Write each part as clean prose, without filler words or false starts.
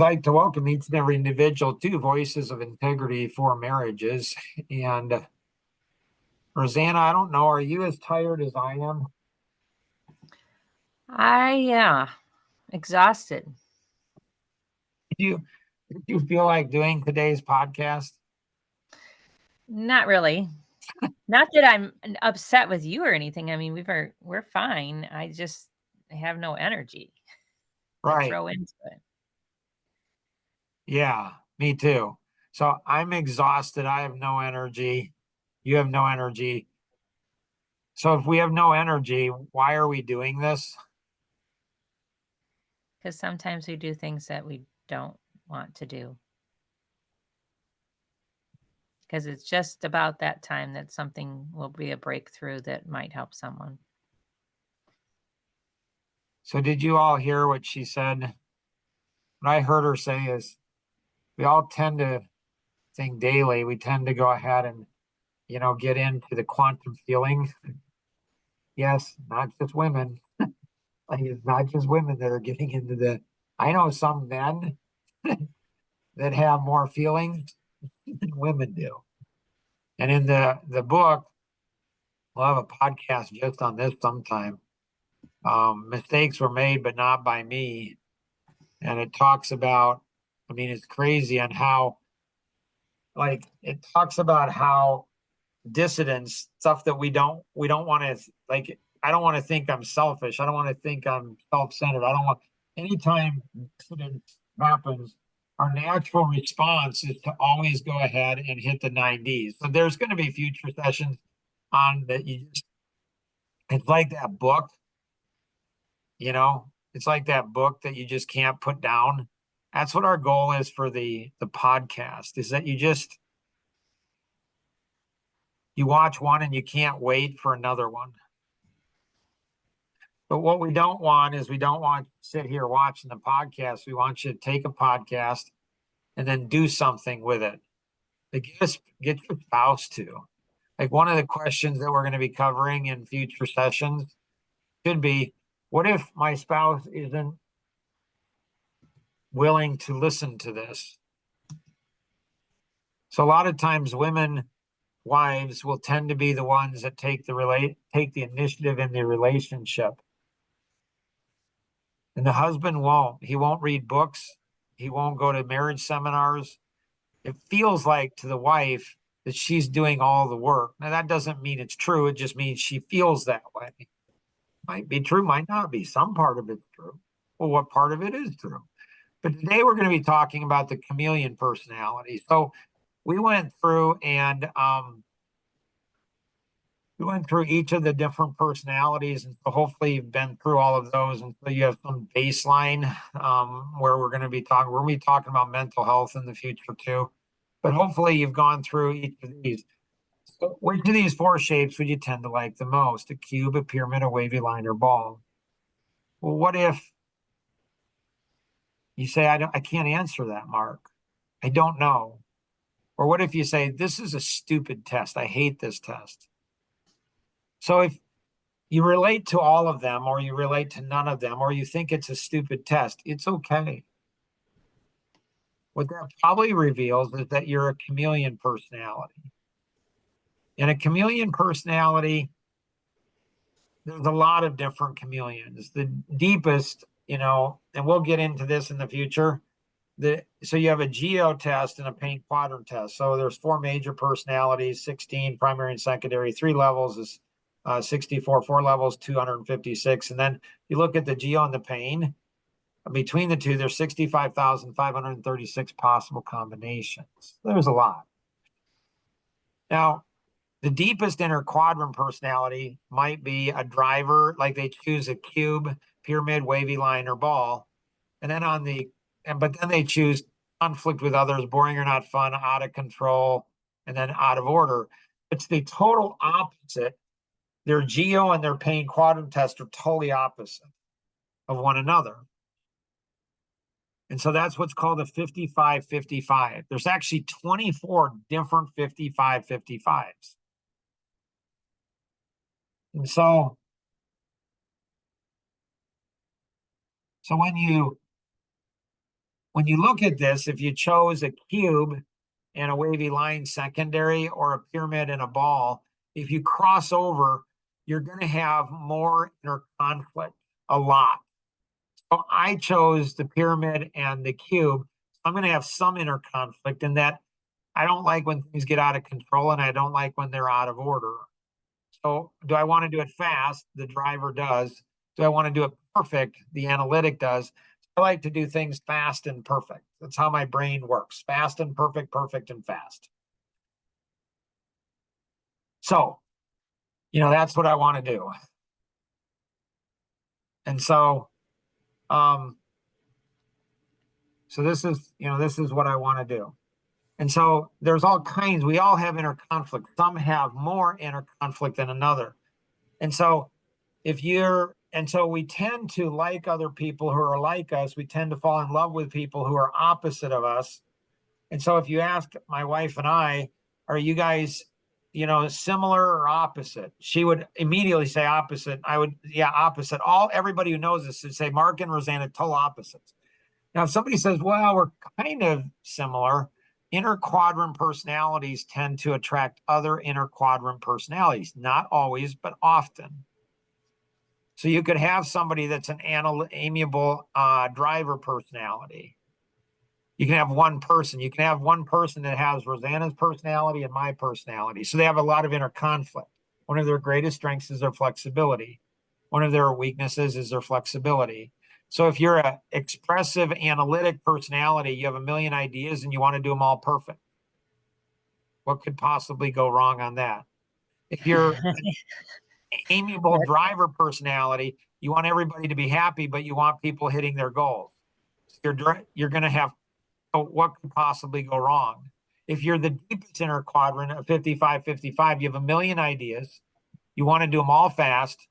like to welcome each and every individual to Voices of Integrity for Marriages. And Rosanna, I don't know, are you as tired as I am? Yeah, exhausted. Do you, do you feel like doing today's podcast? Not really. Not that I'm upset with you or anything. I mean, we're fine. I just have no energy to Right. throw into it. Yeah, me too. So I'm exhausted. I have no energy. You have no energy. So if we have no energy, why are we doing this? Because sometimes we do things that we don't want to do. Because it's just about that time that something will be a breakthrough that might help someone. So did you all hear what she said? What I heard her say is we all tend to think daily. We tend to go ahead and get into the quantum feeling. Yes, not just women. Like it's not just women that are getting into the. I know some men that have more feelings than women do. And in the book, we'll have a podcast just on this sometime. Mistakes were made, but not by me. And it talks about, I mean, it's crazy on how, like, it talks about how dissidence stuff that we don't want to like. I don't want to think I'm selfish. I don't want to think I'm self-centered. I don't want anytime dissidence happens, our natural response is to always go ahead and hit the 9Ds. So there's going to be future sessions on that. It's like that book, it's like that book that you just can't put down. That's what our goal is for the podcast, is that you watch one and you can't wait for another one. But what we don't want is we don't want to sit here watching the podcast. We want you to take a podcast and then do something with it. Like get your spouse to. Like one of the questions that we're going to be covering in future sessions should be, what if my spouse isn't willing to listen to this? So a lot of times wives will tend to be the ones that take the initiative in the relationship. And the husband won't. He won't read books. He won't go to marriage seminars. It feels like to the wife that she's doing all the work. Now, that doesn't mean it's true. It just means she feels that way. Might be true, might not be. Some part of it's true. Well, what part of it is true? But today we're going to be talking about the chameleon personality. So we went through and we went through each of the different personalities, and so hopefully you've been through all of those, and so you have some baseline where we're going to be talking. We're going to be talking about mental health in the future too, but hopefully you've gone through each of these. So which of these four shapes would you tend to like the most? A cube, a pyramid, a wavy line, or ball? Well, what if you say I can't answer that, Mark? I don't know. Or what if you say this is a stupid test? I hate this test. So if you relate to all of them, or you relate to none of them, or you think it's a stupid test, it's okay. What that probably reveals is that you're a chameleon personality. And a chameleon personality, there's a lot of different chameleons. The deepest, and we'll get into this in the future. So you have a geo test and a paint quadrant test. So there's four major personalities, 16 primary and secondary, 3 levels is 64, 4 levels, 256. And then you look at the geo and the pain. Between the two, there's 65,536 possible combinations. There's a lot. Now, the deepest inner quadrant personality might be a driver, like they choose a cube, pyramid, wavy line, or ball. And then but then they choose conflict with others, boring or not fun, out of control, and then out of order. It's the total opposite. Their geo and their pain quadrant test are totally opposite of one another. And so that's what's called a 55-55. There's actually 24 different 55-55s. And so when you when you look at this, if you chose a cube and a wavy line secondary or a pyramid and a ball, if you cross over, you're going to have more inner conflict, a lot. So I chose the pyramid and the cube. I'm going to have some inner conflict in that I don't like when things get out of control and I don't like when they're out of order. So do I want to do it fast? The driver does. Do I want to do it perfect? The analytic does. I like to do things fast and perfect. That's how my brain works. Fast and perfect, perfect and fast. So, that's what I want to do. And so this is what I want to do. And so there's all kinds, we all have inner conflict. Some have more inner conflict than another. And so we tend to like other people who are like us. We tend to fall in love with people who are opposite of us. And so if you ask my wife and I, are you guys, similar or opposite? She would immediately say opposite. I would, yeah, opposite. Everybody who knows this would say Mark and Rosanna, total opposites. Now, if somebody says, well, we're kind of similar, inner quadrant personalities tend to attract other inner quadrant personalities. Not always, but often. So you could have somebody that's an amiable driver personality. You can have one person. You can have one person that has Rosanna's personality and my personality. So they have a lot of inner conflict. One of their greatest strengths is their flexibility. One of their weaknesses is their flexibility. So if you're an expressive, analytic personality, you have a million ideas and you want to do them all perfect. What could possibly go wrong on that? If you're an amiable driver personality, you want everybody to be happy, but you want people hitting their goals. So you're going to have, what could possibly go wrong? If you're the deepest inner quadrant of 55-55, you have a million ideas. You want to do them all fast.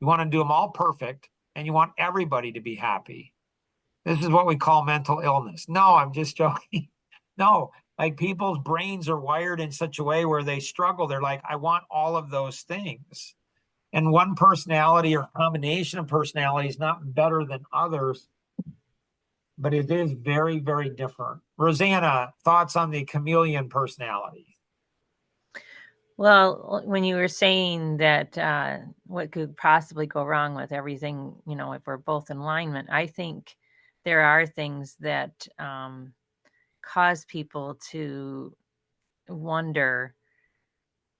You want to do them all perfect, and you want everybody to be happy. This is what we call mental illness. No, I'm just joking. No, like people's brains are wired in such a way where they struggle. They're like, I want all of those things. And one personality or combination of personalities is not better than others, but it is very, very different. Rosanna, thoughts on the chameleon personality? Well, when you were saying that what could possibly go wrong with everything, if we're both in alignment, I think there are things that cause people to wonder,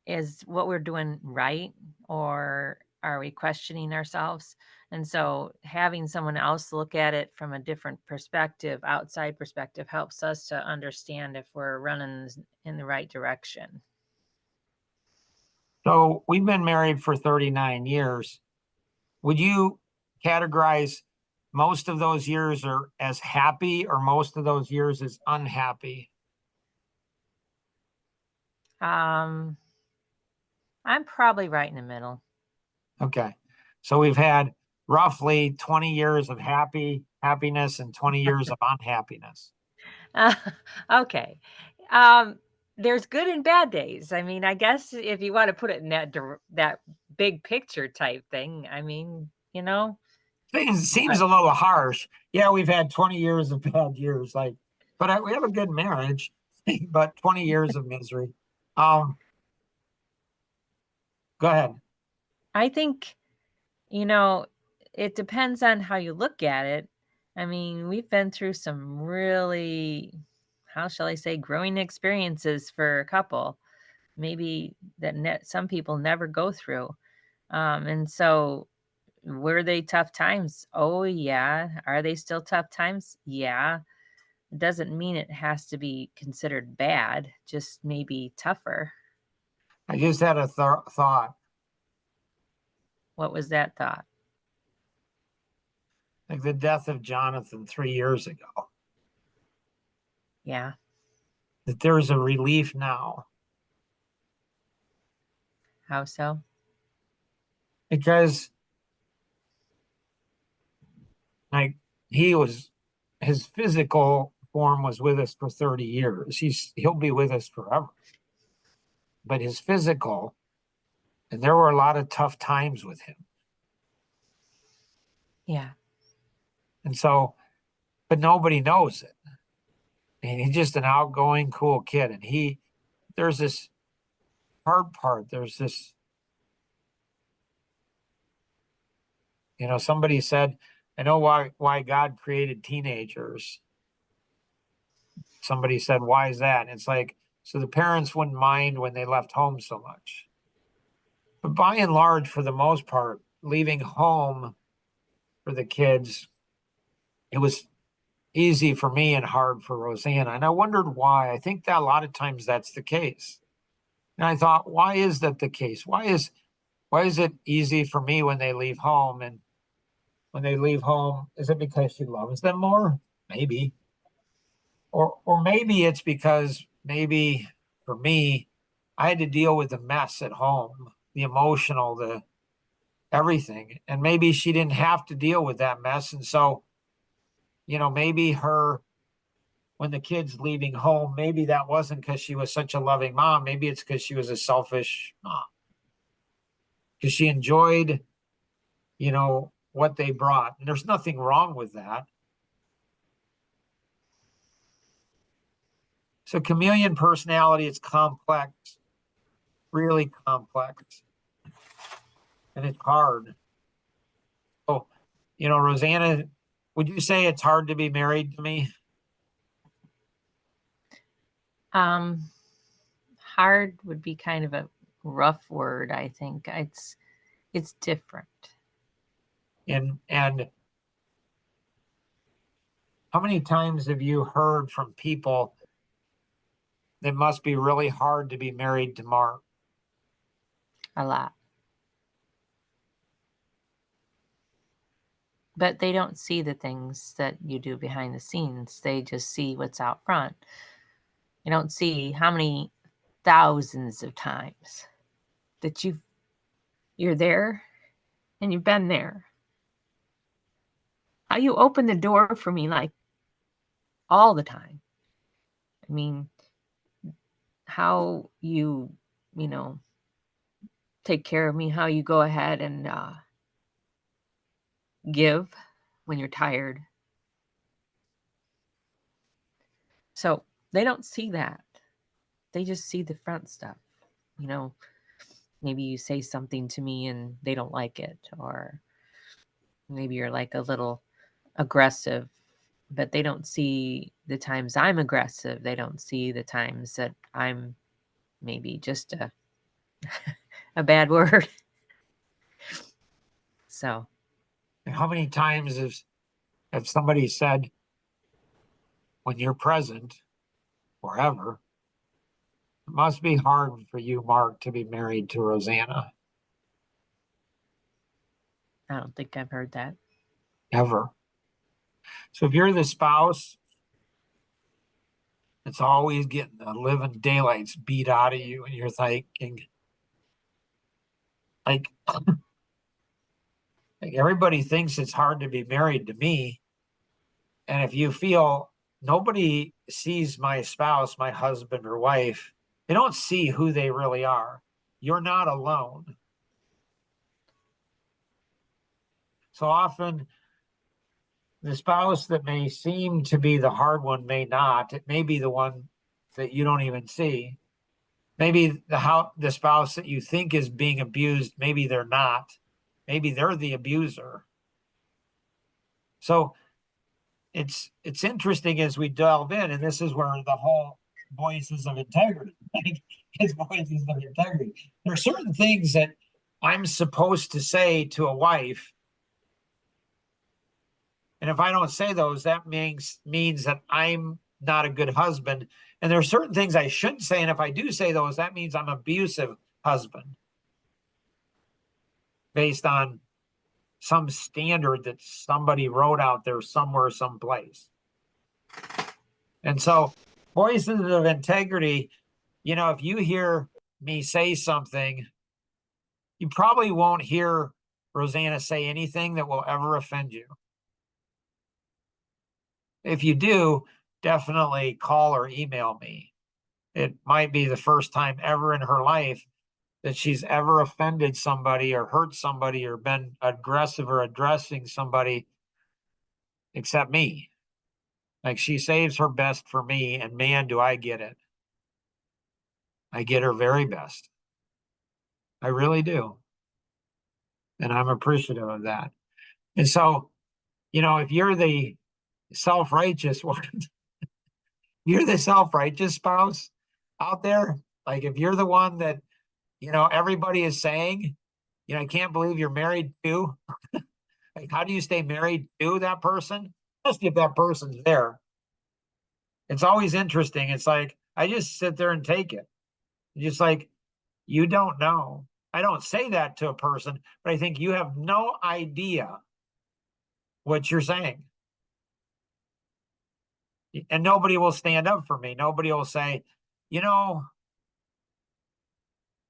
is what we're doing right, or are we questioning ourselves? And so having someone else look at it from a different perspective, outside perspective, helps us to understand if we're running in the right direction. So we've been married for 39 years. Would you categorize most of those years are as happy or most of those years as unhappy? Um, I'm probably right in the middle. Okay. So we've had roughly 20 years of happiness and 20 years of unhappiness. Uh, okay. Um, there's good and bad days. I mean, I guess if you want to put it in that big picture type thing, I mean, Seems but a little harsh. Yeah, we've had 20 years of bad years, but we have a good marriage, but 20 years of misery. Um, Go ahead. I think, you know, it depends on how you look at it. I mean, we've been through some really, how shall I say, growing experiences for a couple, maybe that some people never go through. And so were they tough times? Oh, yeah. Are they still tough times? Yeah. It doesn't mean it has to be considered bad, just maybe tougher. I just had a thought. What was that thought? Like the death of Jonathan 3 years ago, Yeah. that there is a relief now How so? because like he was his physical form was with us for 30 years. He'll be with us forever. But his physical, and there were a lot of tough times with him. Yeah. And so, but nobody knows it. And he's just an outgoing, cool kid. And there's this hard part. There's this, somebody said, I know why God created teenagers. Somebody said, why is that? And it's like, so the parents wouldn't mind when they left home so much. But by and large, for the most part, leaving home for the kids, it was easy for me and hard for Rosanna. And I wondered why. I think that a lot of times that's the case. And I thought, why is that the case? Why is it easy for me when they leave home? And when they leave home, is it because she loves them more? Maybe. Or maybe it's because maybe for me, I had to deal with the mess at home, the emotional, the everything. And maybe she didn't have to deal with that mess. And so, maybe when the kid's leaving home, maybe that wasn't because she was such a loving mom. Maybe it's because she was a selfish mom, because she enjoyed, what they brought. And there's nothing wrong with that. So chameleon personality, it's complex, really complex, and it's hard. Oh, Rosanna, would you say it's hard to be married to me? Hard would be kind of a rough word, I think. It's different. And how many times have you heard from people it must be really hard to be married to Mark? A lot. But they don't see the things that you do behind the scenes. They just see what's out front. They don't see how many thousands of times that you're there and you've been there. How you open the door for me like all the time. I mean, how you take care of me, how you go ahead and give when you're tired. So they don't see that. They just see the front stuff. Maybe you say something to me and they don't like it, or maybe you're like a little aggressive, but they don't see the times I'm aggressive. They don't see the times that I'm maybe just a bad word. So, And how many times have somebody said, when you're present, forever, it must be hard for you, Mark, to be married to Rosanna? I don't think I've heard that. Ever. So if you're the spouse that's always getting the living daylights beat out of you, and you're thinking, like, like everybody thinks it's hard to be married to me. And if you feel nobody sees my spouse, my husband or wife, they don't see who they really are. You're not alone. So often, the spouse that may seem to be the hard one may not. It may be the one that you don't even see. Maybe the spouse that you think is being abused, maybe they're not. Maybe they're the abuser. So it's interesting as we delve in, and this is where the whole voices of integrity, his voices of integrity. There are certain things that I'm supposed to say to a wife, and if I don't say those, that means that I'm not a good husband. And there are certain things I shouldn't say, and if I do say those, that means I'm an abusive husband based on some standard that somebody wrote out there somewhere, someplace. And so, voices of integrity, if you hear me say something, you probably won't hear Rosanna say anything that will ever offend you. If you do, definitely call or email me. It might be the first time ever in her life that she's ever offended somebody or hurt somebody or been aggressive or addressing somebody except me. Like she saves her best for me, and man, do I get it. I get her very best. I really do. And I'm appreciative of that. And so, if you're the self-righteous one, you're the self-righteous spouse out there, like if you're the one that, everybody is saying, I can't believe you're married to, like, how do you stay married to that person? Especially if that person's there. It's always interesting. It's like, I just sit there and take it. Just like, you don't know. I don't say that to a person, but I think you have no idea what you're saying. And nobody will stand up for me. Nobody will say, you know,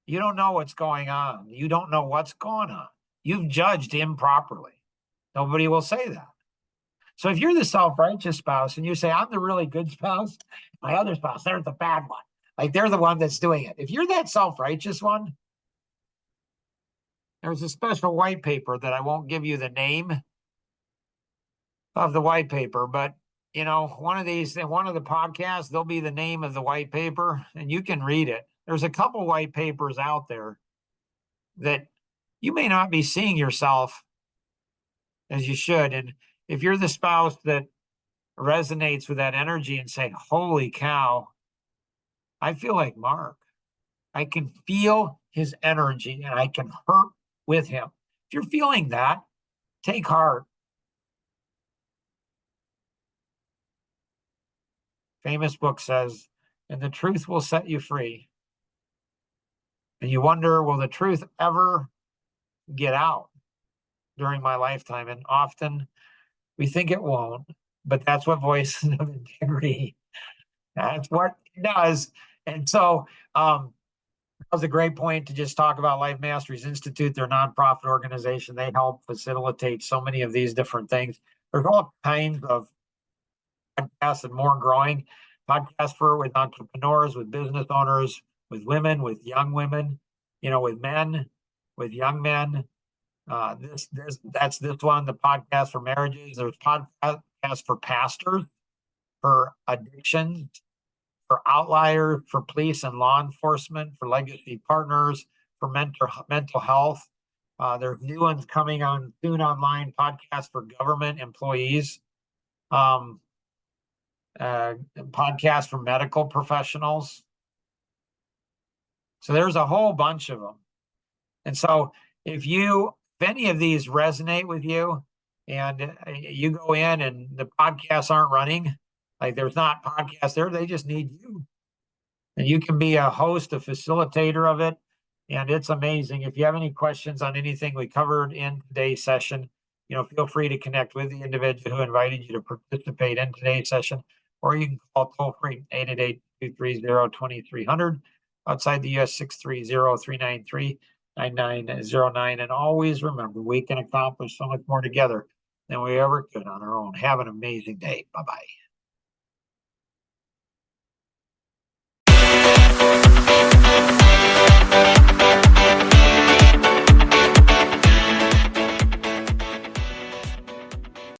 you don't know what's going on. You don't know what's going on. You've judged improperly. Nobody will say that. So if you're the self-righteous spouse and you say, I'm the really good spouse, my other spouse, they're the bad one. Like they're the one that's doing it. If you're that self-righteous one, there's a special white paper that I won't give you the name of the white paper, but one of these, in one of the podcasts, there'll be the name of the white paper and you can read it. There's a couple white papers out there that you may not be seeing yourself as you should. And if you're the spouse that resonates with that energy and say, holy cow, I feel like Mark. I can feel his energy and I can hurt with him. If you're feeling that, take heart. Famous book says, and the truth will set you free. And you wonder, will the truth ever get out during my lifetime? And often we think it won't, but that's what Voices of Integrity, that's what it does. And so that was a great point to just talk about Life Masteries Institute. They're a nonprofit organization. They help facilitate so many of these different things. There's all kinds of podcasts and more growing. Podcasts with entrepreneurs, with business owners, with women, with young women, with men, with young men. That's this one, the podcast for marriages. There's podcasts for pastors, for addictions, for outliers, for police and law enforcement, for legacy partners, for mental health. There's new ones coming on soon online, podcasts for government employees, podcasts for medical professionals. So there's a whole bunch of them. And so if any of these resonate with you and you go in and the podcasts aren't running, like there's not podcasts there, they just need you. And you can be a host, a facilitator of it. And it's amazing. If you have any questions on anything we covered in today's session, feel free to connect with the individual who invited you to participate in today's session, or you can call toll free 888-230-2300, outside the US 630-393-9909. And always remember, we can accomplish so much more together than we ever could on our own. Have an amazing day. Bye-bye.